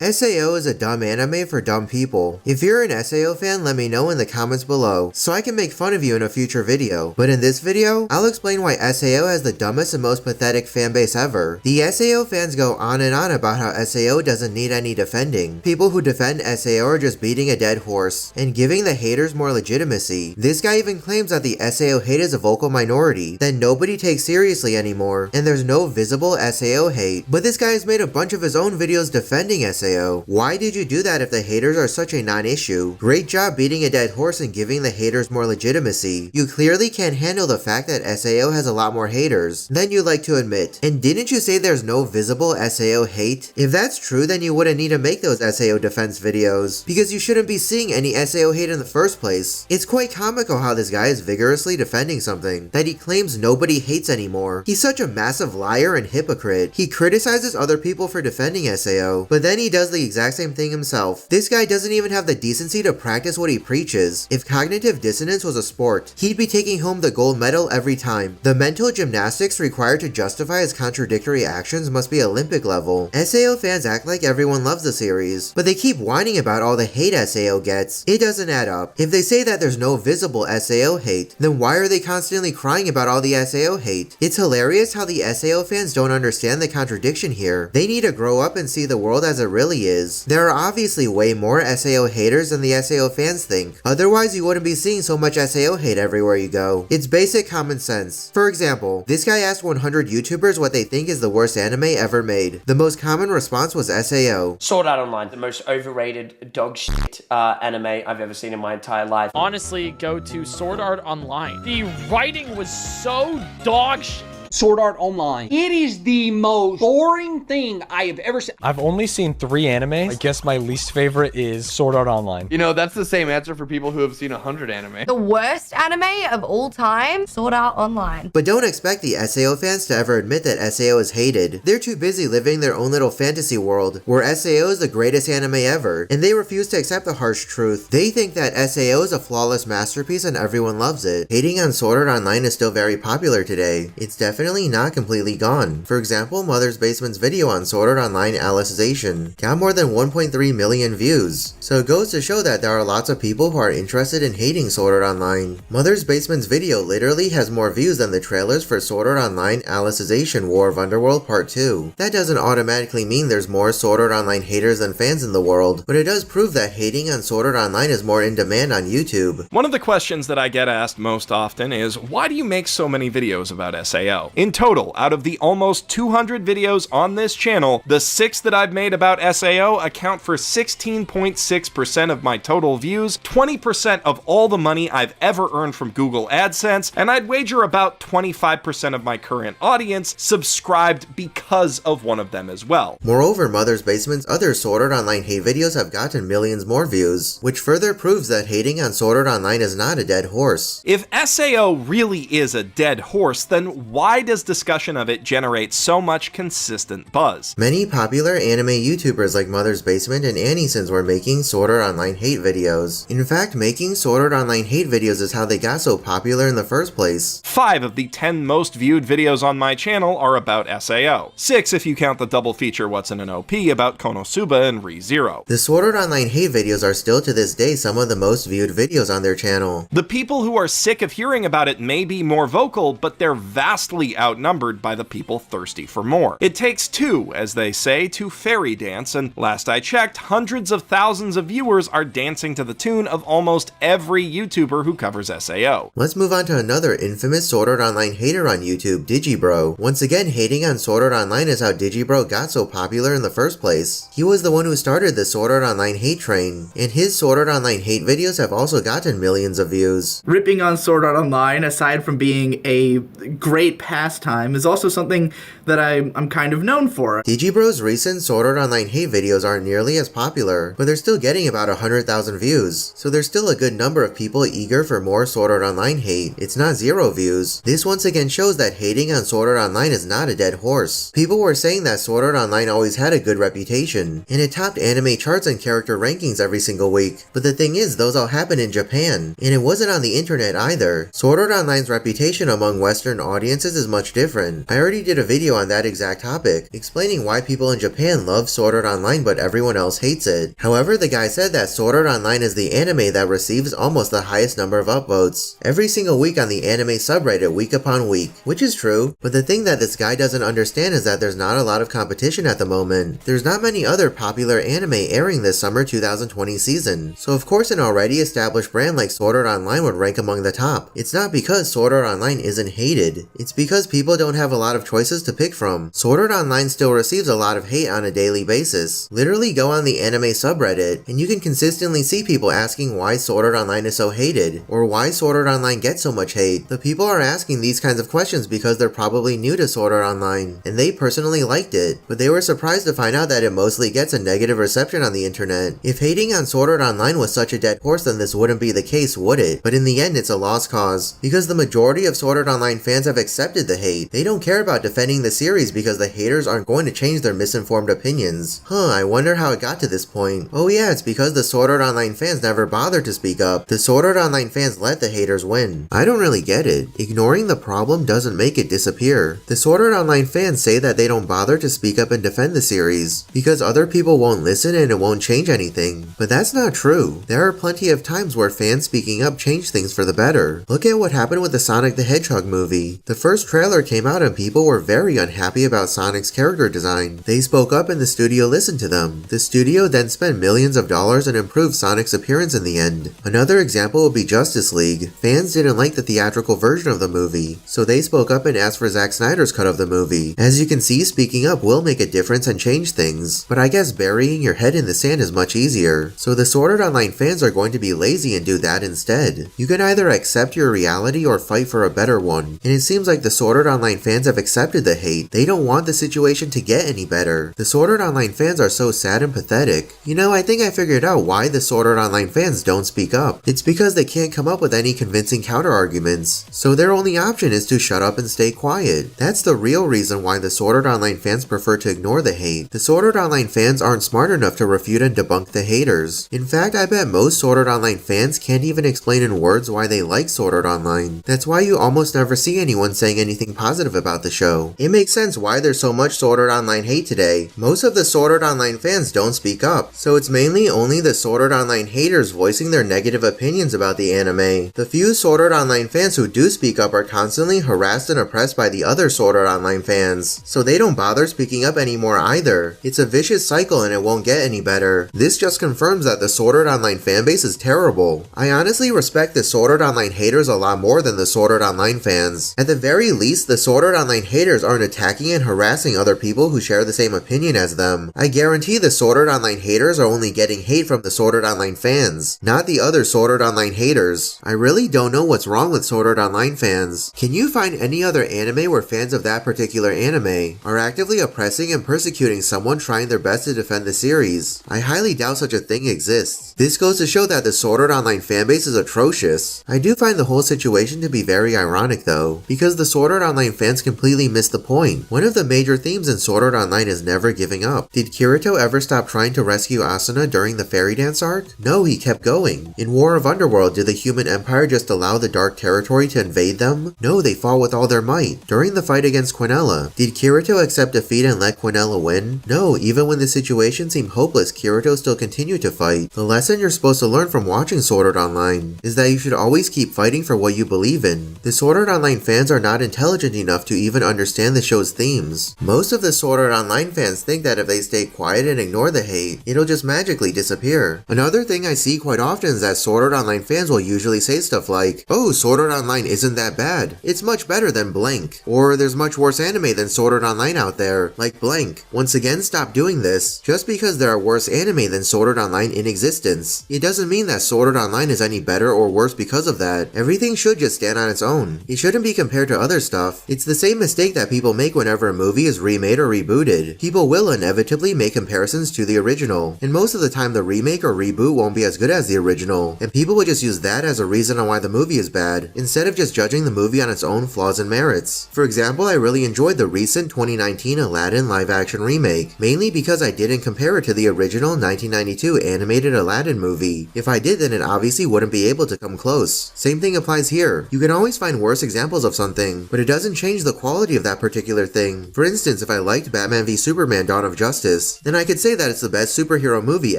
SAO is a dumb anime for dumb people. If you're an SAO fan, let me know in the comments below, so I can make fun of you in a future video. But in this video, I'll explain why SAO has the dumbest and most pathetic fanbase ever. The SAO fans go on and on about how SAO doesn't need any defending. People who defend SAO are just beating a dead horse, and giving the haters more legitimacy. This guy even claims that the SAO hate is a vocal minority, that nobody takes seriously anymore, and there's no visible SAO hate. But this guy has made a bunch of his own videos defending SAO. Why did you do that if the haters are such a non-issue? Great job beating a dead horse and giving the haters more legitimacy. You clearly can't handle the fact that SAO has a lot more haters than you like to admit. And didn't you say there's no visible SAO hate? If that's true, then you wouldn't need to make those SAO defense videos, because you shouldn't be seeing any SAO hate in the first place. It's quite comical how this guy is vigorously defending something that he claims nobody hates anymore. He's such a massive liar and hypocrite. He criticizes other people for defending SAO, but then he does the exact same thing himself. This guy doesn't even have the decency to practice what he preaches. If cognitive dissonance was a sport, he'd be taking home the gold medal every time. The mental gymnastics required to justify his contradictory actions must be Olympic level. SAO fans act like everyone loves the series, but they keep whining about all the hate SAO gets. It doesn't add up. If they say that there's no visible SAO hate, then why are they constantly crying about all the SAO hate? It's hilarious how the SAO fans don't understand the contradiction here. They need to grow up and see the world as it really is. There are obviously way more SAO haters than the SAO fans think. Otherwise, you wouldn't be seeing so much SAO hate everywhere you go. It's basic common sense. For example, this guy asked 100 YouTubers what they think is the worst anime ever made. The most common response was SAO. Sword Art Online, the most overrated dog shit anime I've ever seen in my entire life. Honestly, go to Sword Art Online. The writing was so dog shit. Sword Art Online. It is the most boring thing I have ever seen. I've only seen 3 anime. I guess my least favorite is Sword Art Online. You know, that's the same answer for people who have seen 100 anime. The worst anime of all time, Sword Art Online. But don't expect the SAO fans to ever admit that SAO is hated. They're too busy living their own little fantasy world, where SAO is the greatest anime ever, and they refuse to accept the harsh truth. They think that SAO is a flawless masterpiece and everyone loves it. Hating on Sword Art Online is still very popular today. It's definitely not completely gone. For example, Mother's Basement's video on Sword Art Online Alicization got more than 1.3 million views. So it goes to show that there are lots of people who are interested in hating Sword Art Online. Mother's Basement's video literally has more views than the trailers for Sword Art Online Alicization War of Underworld Part 2. That doesn't automatically mean there's more Sword Art Online haters than fans in the world, but it does prove that hating on Sword Art Online is more in demand on YouTube. One of the questions that I get asked most often is, why do you make so many videos about SAO? In total, out of the almost 200 videos on this channel, the 6 that I've made about SAO account for 16.6% of my total views, 20% of all the money I've ever earned from Google AdSense, and I'd wager about 25% of my current audience subscribed because of one of them as well. Moreover, Mother's Basement's other Sword Art Online hate videos have gotten millions more views, which further proves that hating on Sword Art Online is not a dead horse. If SAO really is a dead horse, then why does discussion of it generate so much consistent buzz? Many popular anime YouTubers like Mother's Basement and Annisons were making Sword Art Online hate videos. In fact, making Sword Art Online hate videos is how they got so popular in the first place. 5 of the 10 most viewed videos on my channel are about SAO. 6 if you count the double feature What's in an OP about Konosuba and ReZero. The Sword Art Online hate videos are still to this day some of the most viewed videos on their channel. The people who are sick of hearing about it may be more vocal, but they're vastly outnumbered by the people thirsty for more. It takes 2, as they say, to fairy dance, and last I checked, hundreds of thousands of viewers are dancing to the tune of almost every YouTuber who covers SAO. Let's move on to another infamous Sword Art Online hater on YouTube, Digibro. Once again, hating on Sword Art Online is how Digibro got so popular in the first place. He was the one who started the Sword Art Online hate train, and his Sword Art Online hate videos have also gotten millions of views. Ripping on Sword Art Online, aside from being a great pastime, is also something that I'm kind of known for. Digibro's recent Sword Art Online hate videos aren't nearly as popular, but they're still getting about 100,000 views, so there's still a good number of people eager for more Sword Art Online hate. It's not 0 views. This once again shows that hating on Sword Art Online is not a dead horse. People were saying that Sword Art Online always had a good reputation, and it topped anime charts and character rankings every single week, but the thing is, those all happened in Japan, and it wasn't on the internet either. Sword Art Online's reputation among Western audiences is is much different. I already did a video on that exact topic, explaining why people in Japan love Sword Art Online but everyone else hates it. However, the guy said that Sword Art Online is the anime that receives almost the highest number of upvotes every single week on the anime subreddit week upon week, which is true, but the thing that this guy doesn't understand is that there's not a lot of competition at the moment. There's not many other popular anime airing this summer 2020 season, so of course an already established brand like Sword Art Online would rank among the top. It's not because Sword Art Online isn't hated, it's because people don't have a lot of choices to pick from. Sword Art Online still receives a lot of hate on a daily basis. Literally go on the anime subreddit, and you can consistently see people asking why Sword Art Online is so hated, or why Sword Art Online gets so much hate. The people are asking these kinds of questions because they're probably new to Sword Art Online, and they personally liked it, but they were surprised to find out that it mostly gets a negative reception on the internet. If hating on Sword Art Online was such a dead horse, then this wouldn't be the case, would it? But in the end, it's a lost cause, because the majority of Sword Art Online fans have accepted the hate. They don't care about defending the series because the haters aren't going to change their misinformed opinions. I wonder how it got to this point. Oh yeah, it's because the Sword Art Online fans never bothered to speak up. The Sword Art Online fans let the haters win. I don't really get it. Ignoring the problem doesn't make it disappear. The Sword Art Online fans say that they don't bother to speak up and defend the series because other people won't listen and it won't change anything. But that's not true. There are plenty of times where fans speaking up change things for the better. Look at what happened with the Sonic the Hedgehog movie. The first trailer came out and people were very unhappy about Sonic's character design. They spoke up and the studio listened to them. The studio then spent millions of dollars and improved Sonic's appearance in the end. Another example would be Justice League. Fans didn't like the theatrical version of the movie, so they spoke up and asked for Zack Snyder's cut of the movie. As you can see, speaking up will make a difference and change things, but I guess burying your head in the sand is much easier. So the Sword Art Online fans are going to be lazy and do that instead. You can either accept your reality or fight for a better one, and it seems like the Sword Art Online fans have accepted the hate. They don't want the situation to get any better. The Sword Art Online fans are so sad and pathetic. You know, I think I figured out why the Sword Art Online fans don't speak up. It's because they can't come up with any convincing counter-arguments, so their only option is to shut up and stay quiet. That's the real reason why the Sword Art Online fans prefer to ignore the hate. The Sword Art Online fans aren't smart enough to refute and debunk the haters. In fact, I bet most Sword Art Online fans can't even explain in words why they like Sword Art Online. That's why you almost never see anyone saying anything positive about the show. It makes sense why there's so much Sword Art Online hate today. Most of the Sword Art Online fans don't speak up, so it's mainly only the Sword Art Online haters voicing their negative opinions about the anime. The few Sword Art Online fans who do speak up are constantly harassed and oppressed by the other Sword Art Online fans, so they don't bother speaking up anymore either. It's a vicious cycle and it won't get any better. This just confirms that the Sword Art Online fanbase is terrible. I honestly respect the Sword Art Online haters a lot more than the Sword Art Online fans. At the very least, the Sword Art Online haters aren't attacking and harassing other people who share the same opinion as them. I guarantee the Sword Art Online haters are only getting hate from the Sword Art Online fans, not the other Sword Art Online haters. I really don't know what's wrong with Sword Art Online fans. Can you find any other anime where fans of that particular anime are actively oppressing and persecuting someone trying their best to defend the series? I highly doubt such a thing exists. This goes to show that the Sword Art Online fanbase is atrocious. I do find the whole situation to be very ironic though, because the Sword Art Online fans completely missed the point. One of the major themes in Sword Art Online is never giving up. Did Kirito ever stop trying to rescue Asuna during the fairy dance arc? No, he kept going. In War of Underworld, did the Human Empire just allow the Dark Territory to invade them? No, they fought with all their might. During the fight against Quinella, did Kirito accept defeat and let Quinella win? No, even when the situation seemed hopeless, Kirito still continued to fight. The lesson you're supposed to learn from watching Sword Art Online is that you should always keep fighting for what you believe in. The Sword Art Online fans are not intelligent enough to even understand the show's themes. Most of the Sword Art Online fans think that if they stay quiet and ignore the hate, it'll just magically disappear. Another thing I see quite often is that Sword Art Online fans will usually say stuff like, "Oh, Sword Art Online isn't that bad. It's much better than blank." Or, "There's much worse anime than Sword Art Online out there, like blank." Once again, stop doing this. Just because there are worse anime than Sword Art Online in existence, it doesn't mean that Sword Art Online is any better or worse because of that. Everything should just stand on its own. It shouldn't be compared to other stuff. It's the same mistake that people make whenever a movie is remade or rebooted. People will inevitably make comparisons to the original, and most of the time the remake or reboot won't be as good as the original, and people will just use that as a reason on why the movie is bad, instead of just judging the movie on its own flaws and merits. For example, I really enjoyed the recent 2019 Aladdin live-action remake, mainly because I didn't compare it to the original 1992 animated Aladdin movie. If I did, then it obviously wouldn't be able to come close. Same thing applies here. You can always find worse examples of something, but but it doesn't change the quality of that particular thing. For instance, if I liked Batman v Superman Dawn of Justice, then I could say that it's the best superhero movie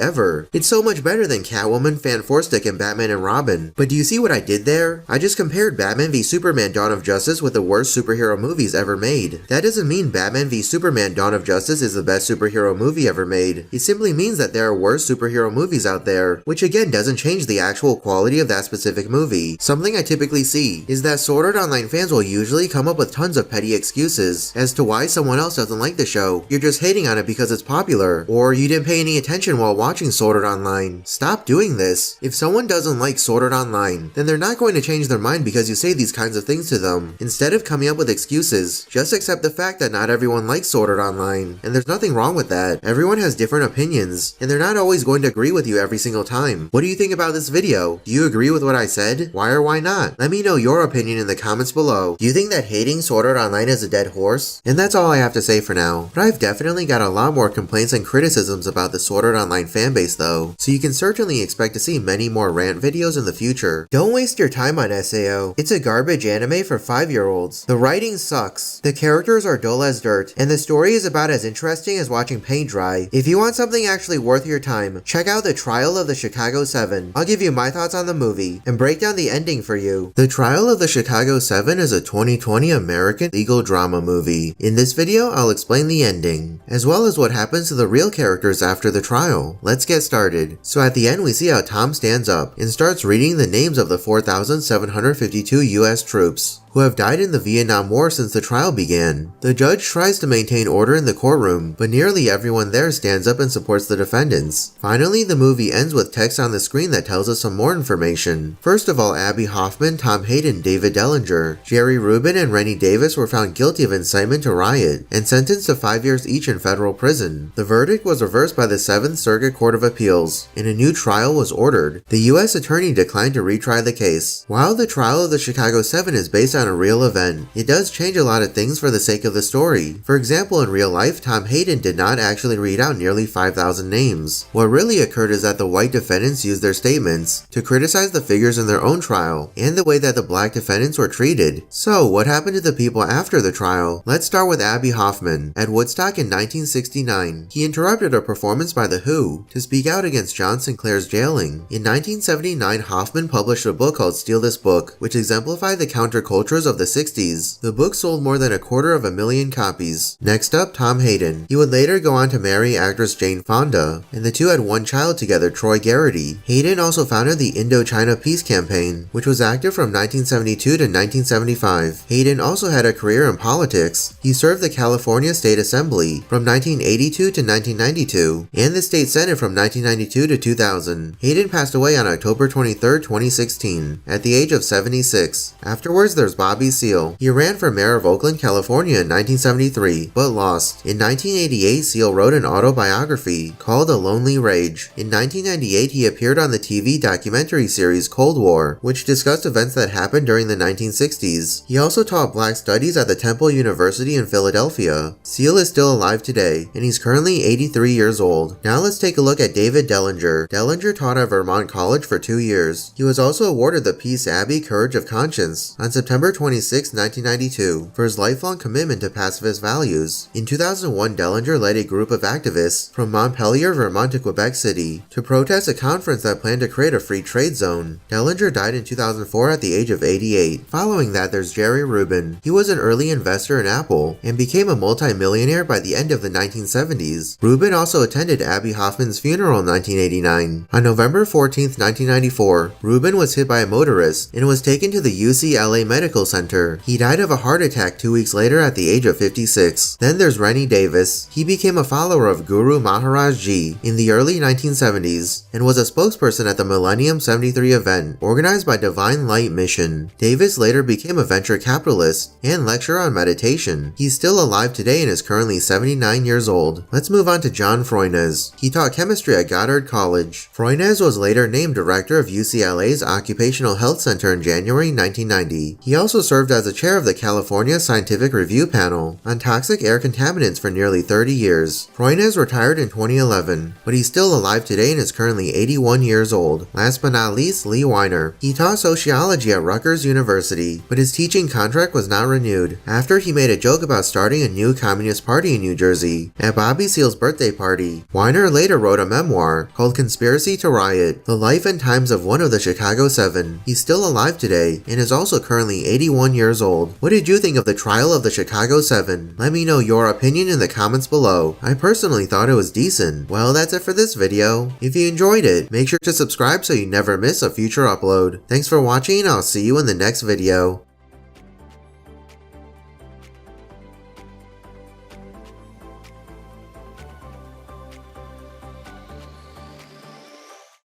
ever. It's so much better than Catwoman, Fan Four Stick, and Batman and Robin. But do you see what I did there? I just compared Batman v Superman Dawn of Justice with the worst superhero movies ever made. That doesn't mean Batman v Superman Dawn of Justice is the best superhero movie ever made. It simply means that there are worse superhero movies out there, which again doesn't change the actual quality of that specific movie. Something I typically see is that Sword Art Online fans will usually come up with tons of petty excuses as to why someone else doesn't like the show. You're just hating on it because it's popular, or you didn't pay any attention while watching Sword Art Online. Stop doing this. If someone doesn't like Sword Art Online, then they're not going to change their mind because you say these kinds of things to them. Instead of coming up with excuses, just accept the fact that not everyone likes Sword Art Online, and there's nothing wrong with that. Everyone has different opinions, and they're not always going to agree with you every single time. What do you think about this video? Do you agree with what I said? Why or why not? Let me know your opinion in the comments below. Do you think that hating Sword Art Online is a dead horse? And that's all I have to say for now. But I've definitely got a lot more complaints and criticisms about the Sword Art Online fanbase though, so you can certainly expect to see many more rant videos in the future. Don't waste your time on SAO. It's a garbage anime for 5-year-olds. The writing sucks, the characters are dull as dirt, and the story is about as interesting as watching paint dry. If you want something actually worth your time, check out The Trial of the Chicago 7. I'll give you my thoughts on the movie and break down the ending for you. The Trial of the Chicago 7 is a 2020 American legal drama movie. In this video, I'll explain the ending, as well as what happens to the real characters after the trial. Let's get started. So at the end, we see how Tom stands up and starts reading the names of the 4,752 US troops who have died in the Vietnam War since the trial began. The judge tries to maintain order in the courtroom, but nearly everyone there stands up and supports the defendants. Finally, the movie ends with text on the screen that tells us some more information. First of all, Abby Hoffman, Tom Hayden, David Dellinger, Jerry Rubin, and Rennie Davis were found guilty of incitement to riot and sentenced to 5 years each in federal prison. The verdict was reversed by the 7th Circuit Court of Appeals, and a new trial was ordered. The U.S. attorney declined to retry the case. While the trial of the Chicago 7 is based on a real event, it does change a lot of things for the sake of the story. For example, in real life, Tom Hayden did not actually read out nearly 5,000 names. What really occurred is that the white defendants used their statements to criticize the figures in their own trial and the way that the black defendants were treated. So, what happened to the people after the trial? Let's start with Abby Hoffman. At Woodstock in 1969, he interrupted a performance by The Who to speak out against John Sinclair's jailing. In 1979, Hoffman published a book called Steal This Book, which exemplified the countercultures of the 60s. The book sold more than 250,000 copies. Next up, Tom Hayden. He would later go on to marry actress Jane Fonda, and the two had one child together, Troy Garrity. Hayden also founded the Indochina Peace Campaign, which was active from 1972 to 1975. Hayden also had a career in politics. He served the California State Assembly from 1982 to 1992, and the State Senate from 1992 to 2000. Hayden passed away on October 23, 2016, at the age of 76. Afterwards, there's Bobby Seale. He ran for mayor of Oakland, California in 1973, but lost. In 1988, Seale wrote an autobiography called A Lonely Rage. In 1998, he appeared on the TV documentary series Cold War, which discussed events that happened during the 1960s. He also taught Black Studies at the Temple University in Philadelphia. Seale is still alive today, and he's currently 83 years old. Now let's take a look at David Dellinger. Dellinger taught at Vermont College for 2 years. He was also awarded the Peace Abbey Courage of Conscience on September 26, 1992, for his lifelong commitment to pacifist values. In 2001, Dellinger led a group of activists from Montpelier, Vermont to Quebec City to protest a conference that planned to create a free trade zone. Dellinger died in 2004 at the age of 88. Following that, there's Jerry Rubin. He was an early investor in Apple and became a multi-millionaire by the end of the 1970s. Rubin also attended Abby Hoffman's funeral in 1989. On November 14, 1994, Rubin was hit by a motorist and was taken to the UCLA Medical Center. He died of a heart attack 2 weeks later at the age of 56. Then there's Rennie Davis. He became a follower of Guru Maharaj Ji in the early 1970s and was a spokesperson at the Millennium 73 event organized by Divine Light Mission. Davis later became a venture capitalist and lecturer on meditation. He's still alive today and is currently 79 years old. Let's move on to John Freundes. He taught chemistry at Goddard College. Freundes was later named director of UCLA's Occupational Health Center in January 1990. He also also served as the chair of the California Scientific Review Panel on toxic air contaminants for nearly 30 years. Freund retired in 2011, but he's still alive today and is currently 81 years old. Last but not least, Lee Weiner. He taught sociology at Rutgers University, but his teaching contract was not renewed after he made a joke about starting a new communist party in New Jersey at Bobby Seale's birthday party. Weiner later wrote a memoir called Conspiracy to Riot: The Life and Times of One of the Chicago Seven. He's still alive today and is also currently 81 years old. What did you think of the trial of the Chicago Seven? Let me know your opinion in the comments below. I personally thought it was decent. Well, that's it for this video. If you enjoyed it, make sure to subscribe so you never miss a future upload. Thanks for watching, I'll see you in the next video.